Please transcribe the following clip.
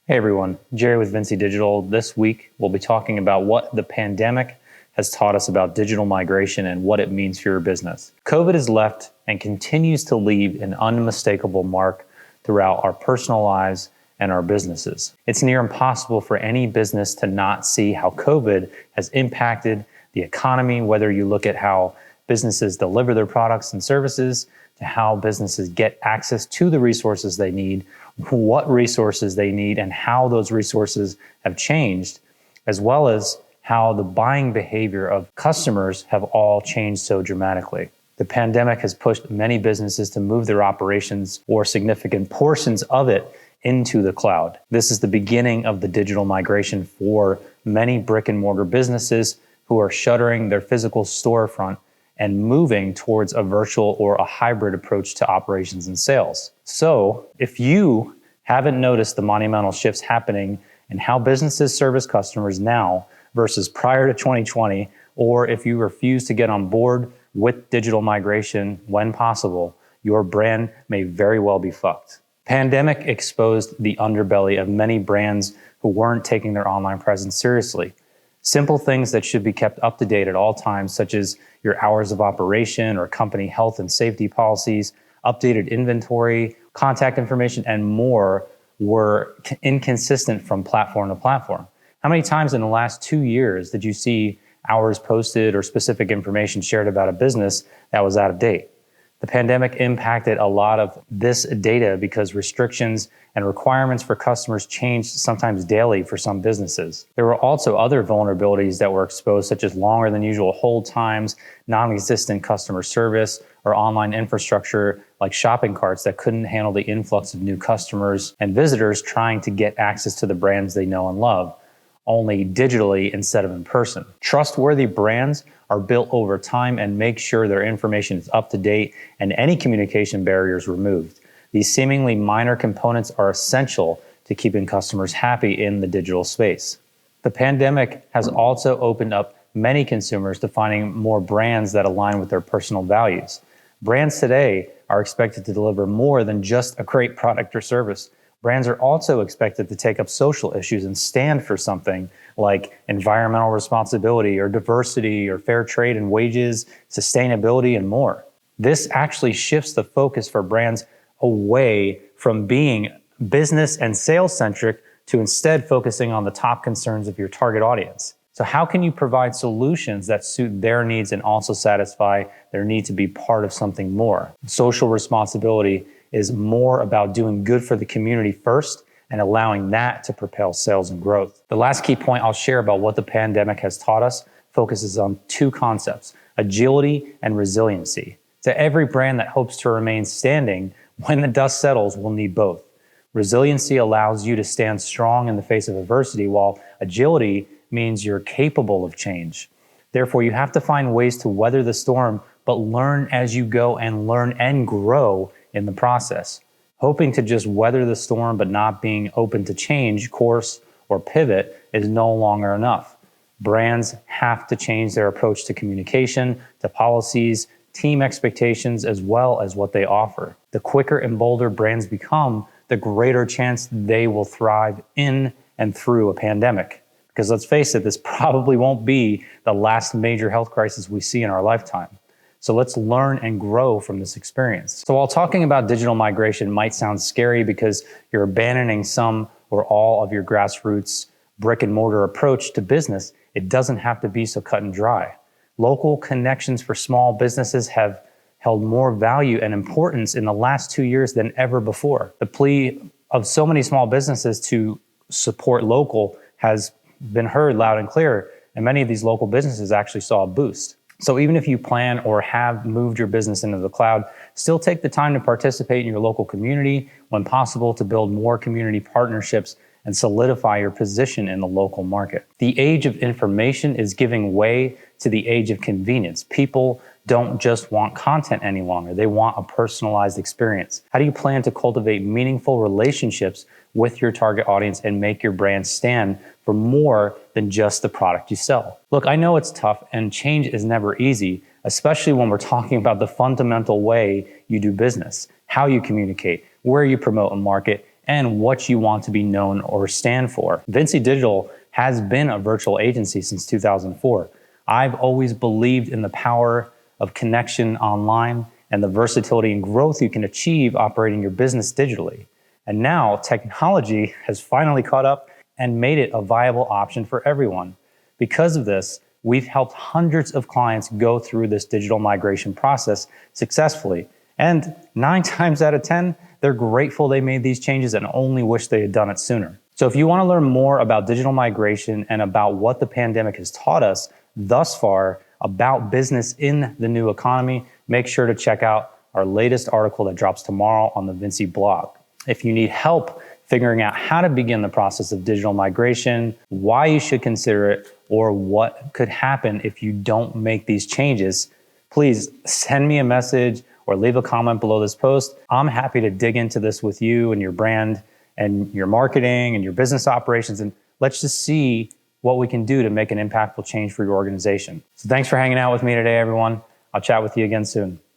Hey everyone, Jerry with Vinci Digital. This week, we'll be talking about what the pandemic has taught us about digital migration and what it means for your business. COVID has left and continues to leave an unmistakable mark throughout our personal lives and our businesses. It's near impossible for any business to not see how COVID has impacted the economy, whether you look at how businesses deliver their products and services, to how businesses get access to the resources they need, what resources they need, and how those resources have changed, as well as how the buying behavior of customers have all changed so dramatically. The pandemic has pushed many businesses to move their operations or significant portions of it into the cloud. This is the beginning of the digital migration for many brick and mortar businesses who are shuttering their physical storefront and moving towards a virtual or a hybrid approach to operations and sales. So if you haven't noticed the monumental shifts happening in how businesses service customers now versus prior to 2020, or if you refuse to get on board with digital migration when possible, your brand may very well be fucked. Pandemic exposed the underbelly of many brands who weren't taking their online presence seriously. Simple things that should be kept up to date at all times, such as your hours of operation or company health and safety policies, updated inventory, contact information, and more, were inconsistent from platform to platform. How many times in the last 2 years did you see hours posted or specific information shared about a business that was out of date? The pandemic impacted a lot of this data because restrictions and requirements for customers changed sometimes daily for some businesses. There were also other vulnerabilities that were exposed, such as longer than usual hold times, non-existent customer service, or online infrastructure like shopping carts that couldn't handle the influx of new customers and visitors trying to get access to the brands they know and love, only digitally instead of in person. Trustworthy brands are built over time and make sure their information is up to date and any communication barriers removed. These seemingly minor components are essential to keeping customers happy in the digital space. The pandemic has also opened up many consumers to finding more brands that align with their personal values. Brands today are expected to deliver more than just a great product or service. Brands are also expected to take up social issues and stand for something like environmental responsibility or diversity or fair trade and wages, sustainability, and more. This actually shifts the focus for brands away from being business and sales centric to instead focusing on the top concerns of your target audience. So how can you provide solutions that suit their needs and also satisfy their need to be part of something more? Social responsibility is more about doing good for the community first and allowing that to propel sales and growth. The last key point I'll share about what the pandemic has taught us focuses on two concepts: agility and resiliency. To every brand that hopes to remain standing, when the dust settles, we'll need both. Resiliency allows you to stand strong in the face of adversity, while agility means you're capable of change. Therefore, you have to find ways to weather the storm, but learn as you go and learn and grow in the process. Hoping to just weather the storm but not being open to change, course, or pivot is no longer enough. Brands have to change their approach to communication, to policies, team expectations, as well as what they offer. The quicker and bolder brands become, the greater chance they will thrive in and through a pandemic. Because let's face it, this probably won't be the last major health crisis we see in our lifetime. So let's learn and grow from this experience. So while talking about digital migration might sound scary because you're abandoning some or all of your grassroots brick and mortar approach to business, it doesn't have to be so cut and dry. Local connections for small businesses have held more value and importance in the last 2 years than ever before. The plea of so many small businesses to support local has been heard loud and clear, and many of these local businesses actually saw a boost. So even if you plan or have moved your business into the cloud, still take the time to participate in your local community when possible to build more community partnerships and solidify your position in the local market. The age of information is giving way to the age of convenience. People don't just want content any longer. They want a personalized experience. How do you plan to cultivate meaningful relationships with your target audience and make your brand stand for more than just the product you sell? Look, I know it's tough and change is never easy, especially when we're talking about the fundamental way you do business, how you communicate, where you promote and market, and what you want to be known or stand for. Vinci Digital has been a virtual agency since 2004. I've always believed in the power of connection online and the versatility and growth you can achieve operating your business digitally. And now technology has finally caught up and made it a viable option for everyone. Because of this, we've helped hundreds of clients go through this digital migration process successfully. And 9 times out of 10, they're grateful they made these changes and only wish they had done it sooner. So if you want to learn more about digital migration and about what the pandemic has taught us thus far about business in the new economy, make sure to check out our latest article that drops tomorrow on the Vinci blog. If you need help figuring out how to begin the process of digital migration, why you should consider it, or what could happen if you don't make these changes, please send me a message or leave a comment below this post. I'm happy to dig into this with you and your brand and your marketing and your business operations, and let's just see what we can do to make an impactful change for your organization. So thanks for hanging out with me today, everyone. I'll chat with you again soon.